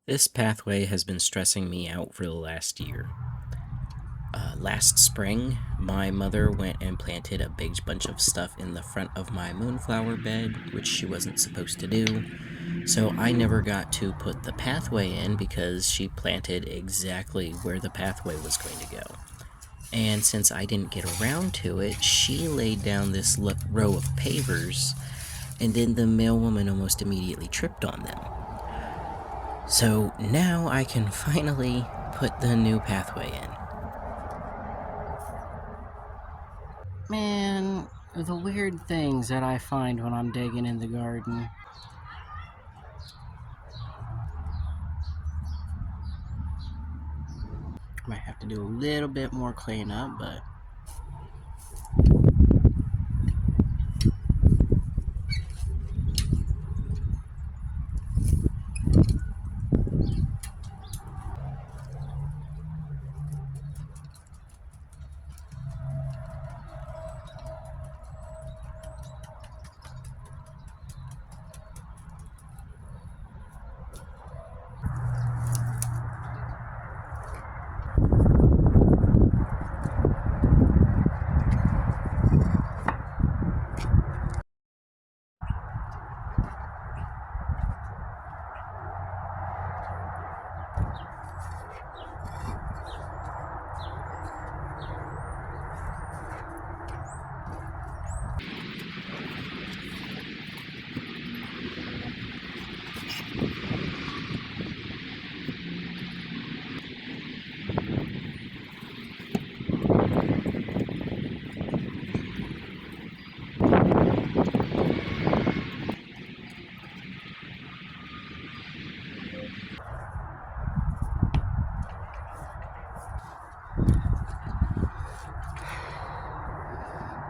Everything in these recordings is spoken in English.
This pathway has been stressing me out for the last year. Last spring, my mother went and planted a big bunch of stuff in the front of my moonflower bed, which she wasn't supposed to do. So I never got to put the pathway in because she planted exactly where the pathway was going to go. And since I didn't get around to it, she laid down this row of pavers, and then the mailwoman almost immediately tripped on them. So now I can finally put the new pathway in. Man, the weird things that I find when I'm digging in the garden. Might have to do a little bit more cleanup, but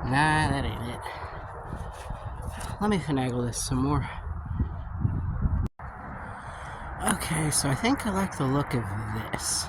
nah, that ain't it. Let me finagle this some more. Okay, so I think I like the look of this.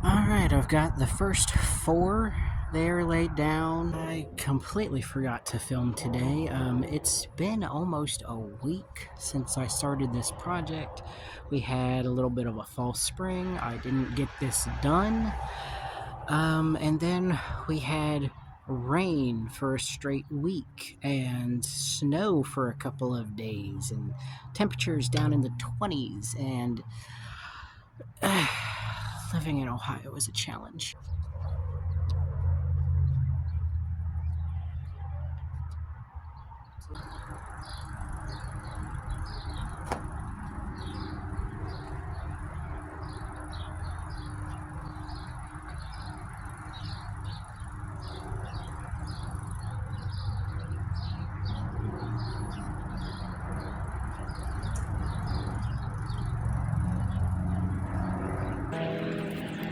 Alright, I've got the first 4 there laid down. I completely forgot to film today. It's been almost a week since I started this project. We had a little bit of a false spring. I didn't get this done. And then we had rain for a straight week and snow for a couple of days and temperatures down in the 20s, and living in Ohio was a challenge.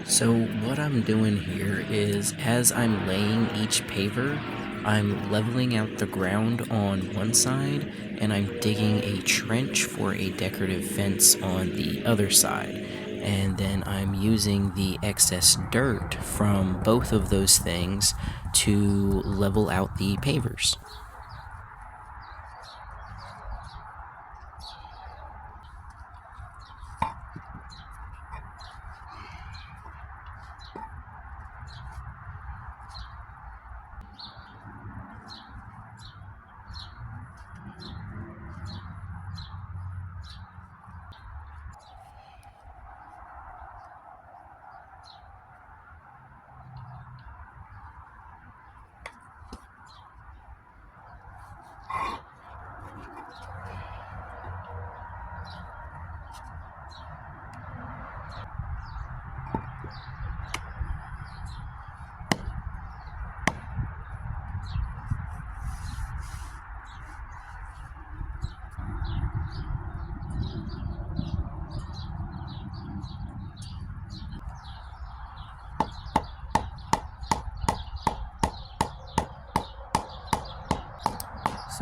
So what I'm doing here is, as I'm laying each paver, I'm leveling out the ground on one side, and I'm digging a trench for a decorative fence on the other side. And then I'm using the excess dirt from both of those things to level out the pavers.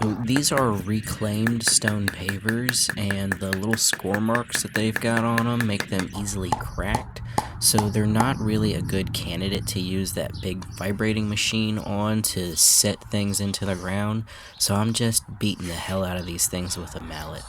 So these are reclaimed stone pavers, and the little score marks that they've got on them make them easily cracked. So they're not really a good candidate to use that big vibrating machine on to set things into the ground. So I'm just beating the hell out of these things with a mallet.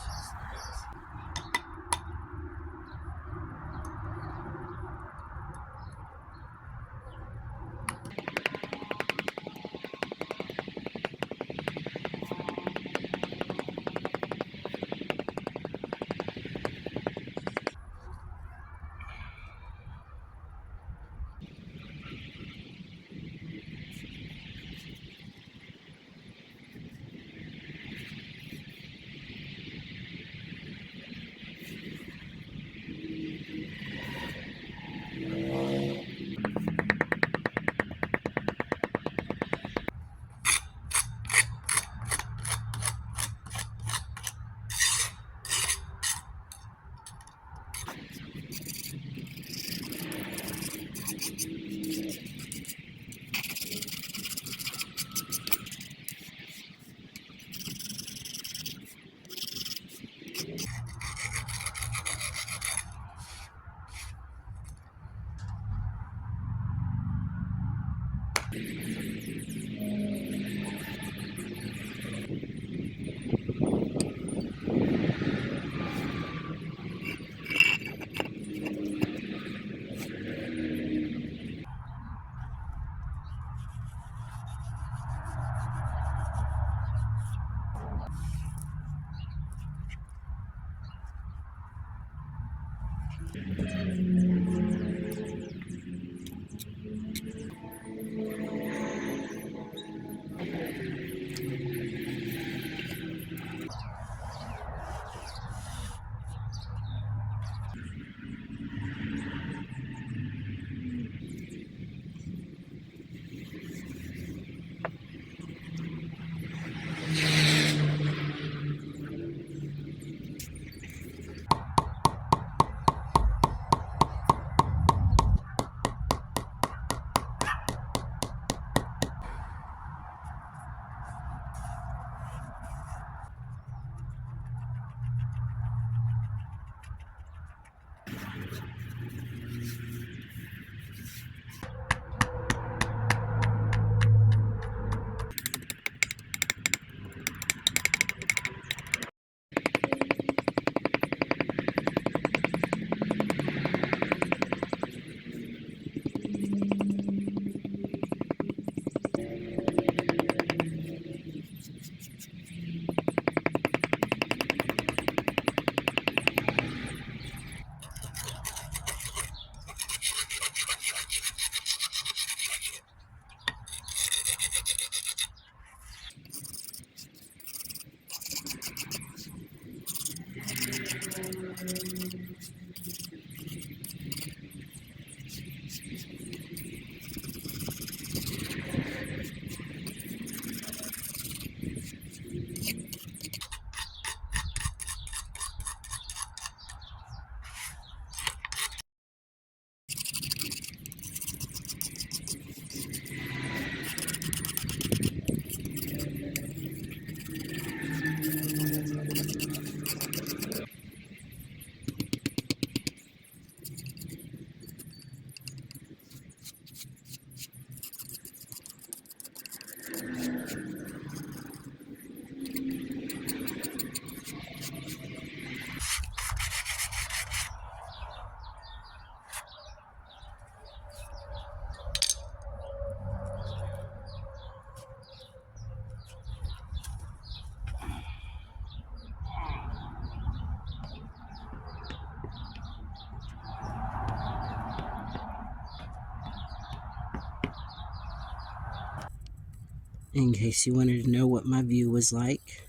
In case you wanted to know what my view was like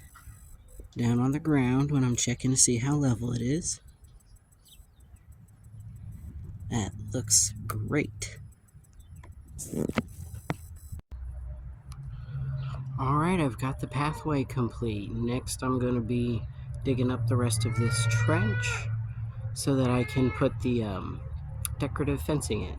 down on the ground when I'm checking to see how level it is, that looks great. Alright, I've got the pathway complete. Next I'm going to be digging up the rest of this trench so that I can put the decorative fencing in.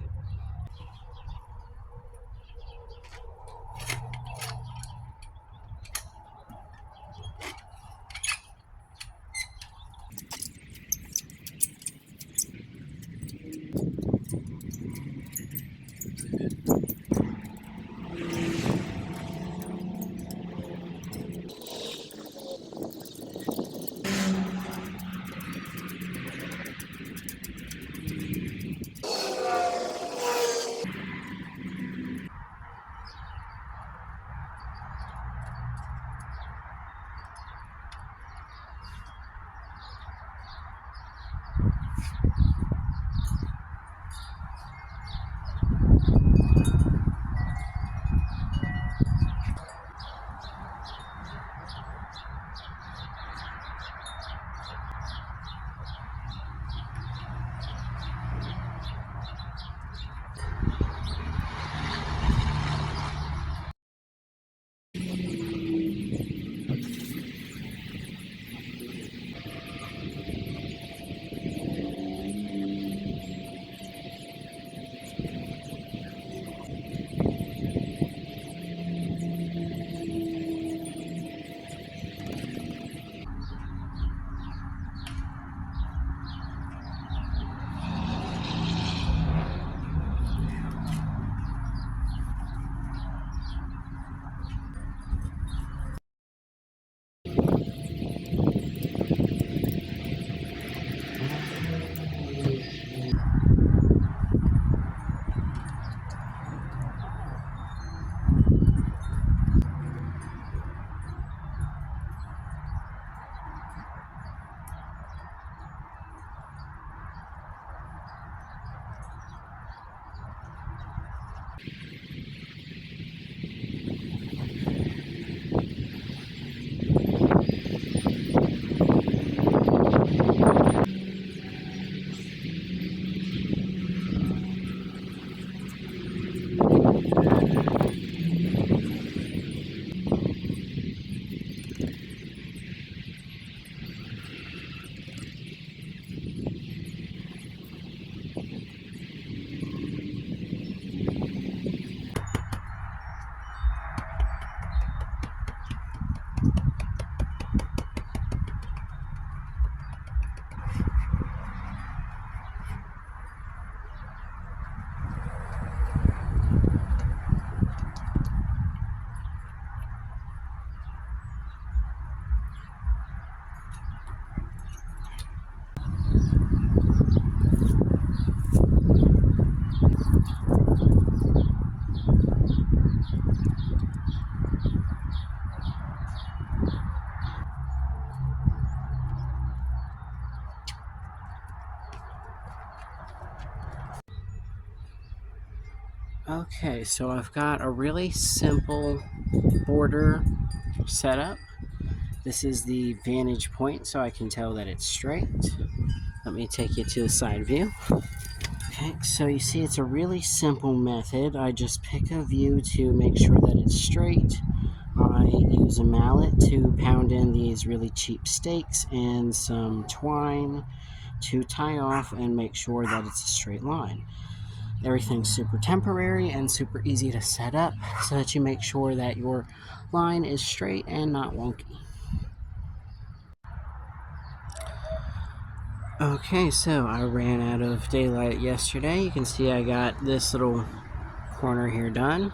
Okay, so I've got a really simple border set up. This is the vantage point, so I can tell that it's straight. Let me take you to the side view. Okay, so you see it's a really simple method. I just pick a view to make sure that it's straight. I use a mallet to pound in these really cheap stakes and some twine to tie off and make sure that it's a straight line. Everything's super temporary and super easy to set up so that you make sure that your line is straight and not wonky. Okay, so I ran out of daylight yesterday. You can see I got this little corner here done.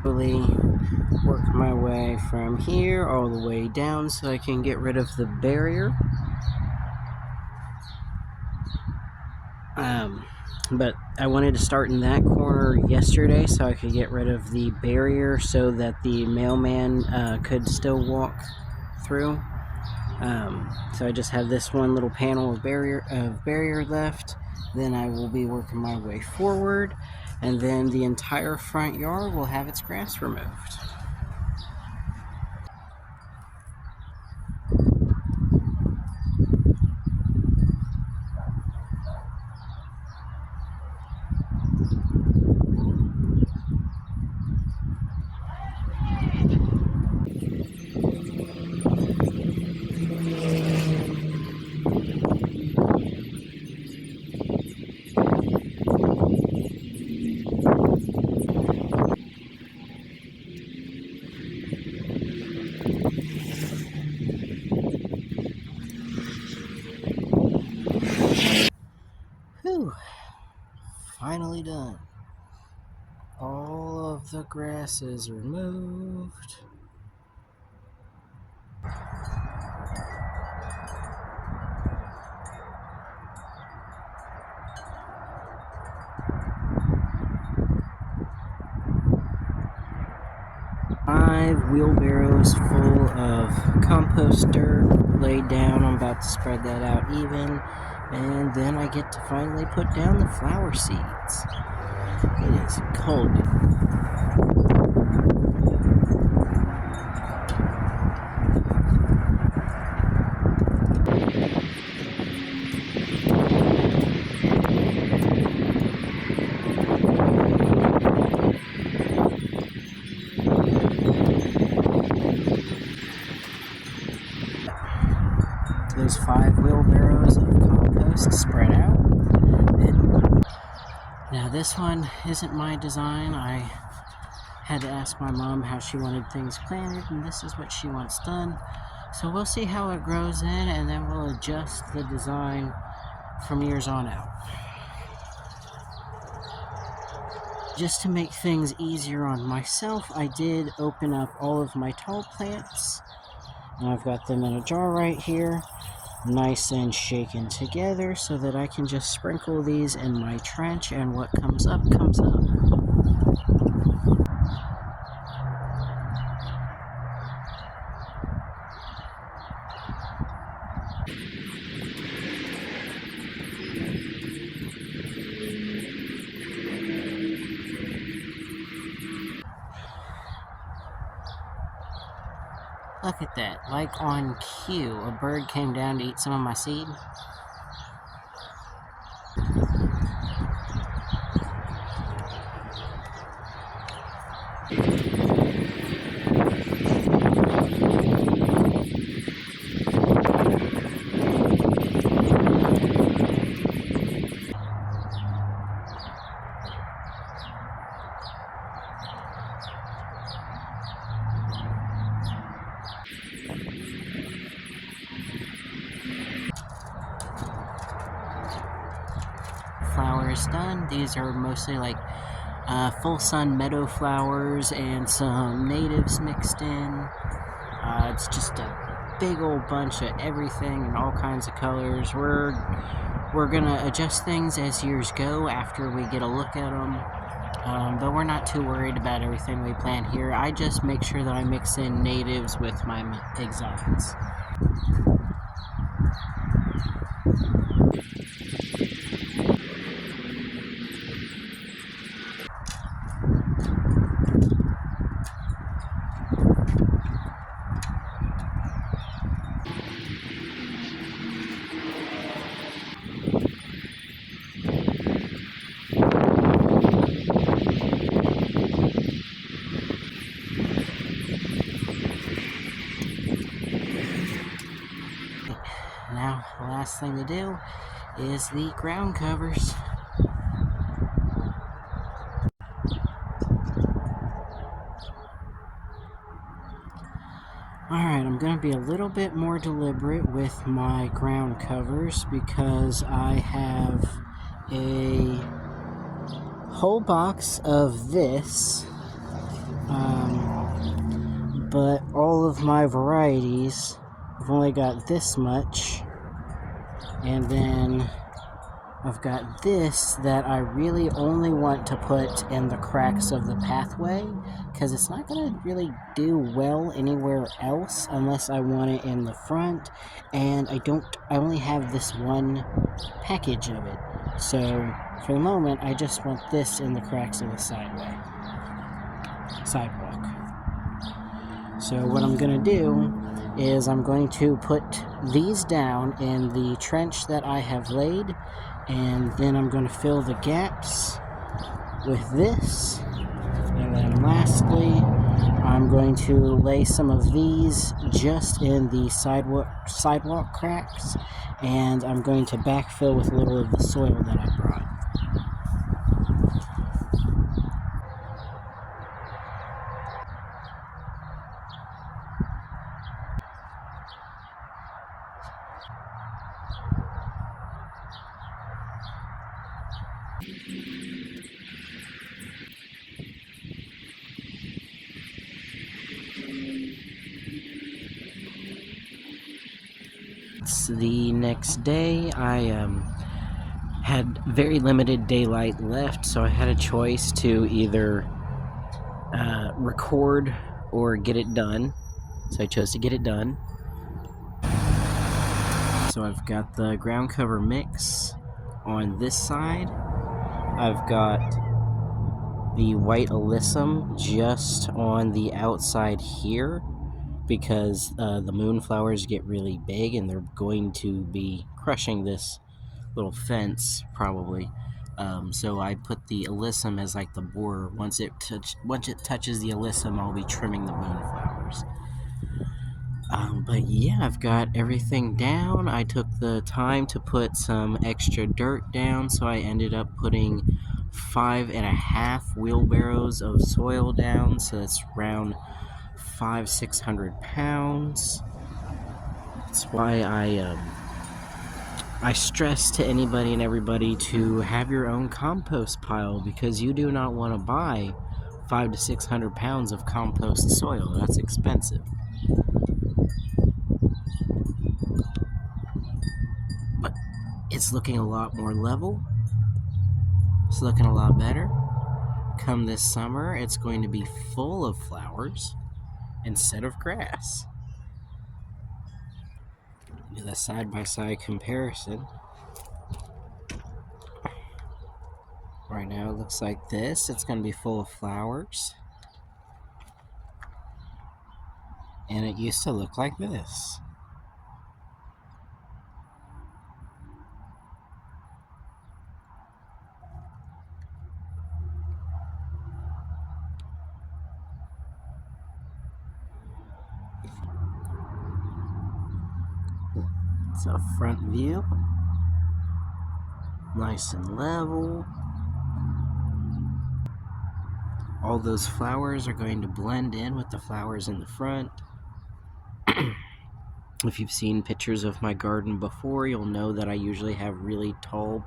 Really work my way from here all the way down so I can get rid of the barrier. But I wanted to start in that corner yesterday so I could get rid of the barrier so that the mailman could still walk through. So I just have this one little panel of barrier left. Then I will be working my way forward, and then the entire front yard will have its grass removed. Whew, finally done. All of the grass is removed. Five wheelbarrows full of compost dirt laid down. I'm about to spread that out even, and then I get to finally put down the flower seeds. It is cold. Those 5 wheelbarrows of compost spread out. Now this one isn't my design. I had to ask my mom how she wanted things planted, and this is what she wants done. So we'll see how it grows in, and then we'll adjust the design from years on out. Just to make things easier on myself, I did open up all of my tall plants, and I've got them in a jar right here, nice and shaken together so that I can just sprinkle these in my trench, and what comes up comes up. Look at that, like on cue, a bird came down to eat some of my seed. Flowers done. These are mostly like full sun meadow flowers and some natives mixed in. It's just a big old bunch of everything in all kinds of colors. We're gonna adjust things as years go after we get a look at them. But we're not too worried about everything we plant here. I just make sure that I mix in natives with my exotics. is the ground covers. Alright, I'm going to be a little bit more deliberate with my ground covers because I have a whole box of this, but all of my varieties, I've only got this much, and then I've got this that I really only want to put in the cracks of the pathway because it's not going to really do well anywhere else unless I want it in the front, and I only have this one package of it. So for the moment, I just want this in the cracks of the sidewalk. So what I'm going to do is I'm going to put these down in the trench that I have laid, and then I'm going to fill the gaps with this, and then lastly I'm going to lay some of these just in the sidewalk cracks, and I'm going to backfill with a little of the soil that I brought. It's the next day. I had very limited daylight left, so I had a choice to either record or get it done. So I chose to get it done. So I've got the ground cover mix on this side. I've got the white alyssum just on the outside here because the moonflowers get really big and they're going to be crushing this little fence probably. So I put the alyssum as like the border. Once it touches the alyssum, I'll be trimming the moonflowers. But yeah, I've got everything down. I took the time to put some extra dirt down, so I ended up putting 5.5 wheelbarrows of soil down, so that's around 600 pounds. That's why I stress to anybody and everybody to have your own compost pile, because you do not want to buy 500 to 600 pounds of compost soil. That's expensive. But it's looking a lot more level. It's looking a lot better. Come this summer, it's going to be full of flowers instead of grass. Do the side-by-side comparison. Right now it looks like this. It's going to be full of flowers. And it used to look like this. It's a front view. Nice and level. All those flowers are going to blend in with the flowers in the front. If you've seen pictures of my garden before, you'll know that I usually have really tall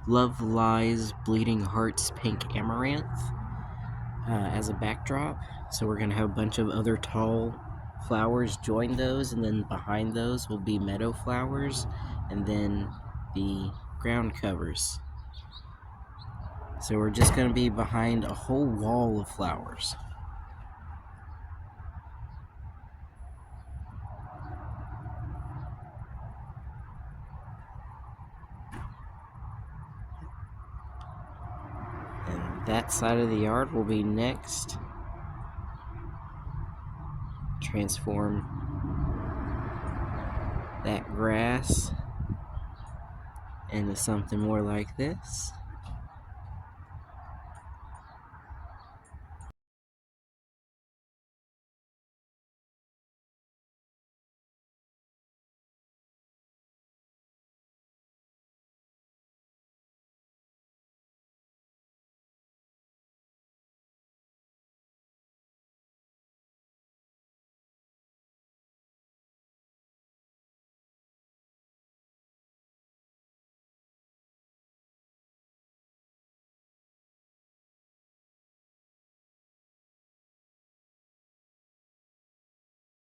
Love Lies Bleeding Hearts pink amaranth as a backdrop. So we're going to have a bunch of other tall flowers join those, and then behind those will be meadow flowers, and then the ground covers. So we're just going to be behind a whole wall of flowers. And that side of the yard will be next. Transform that grass into something more like this.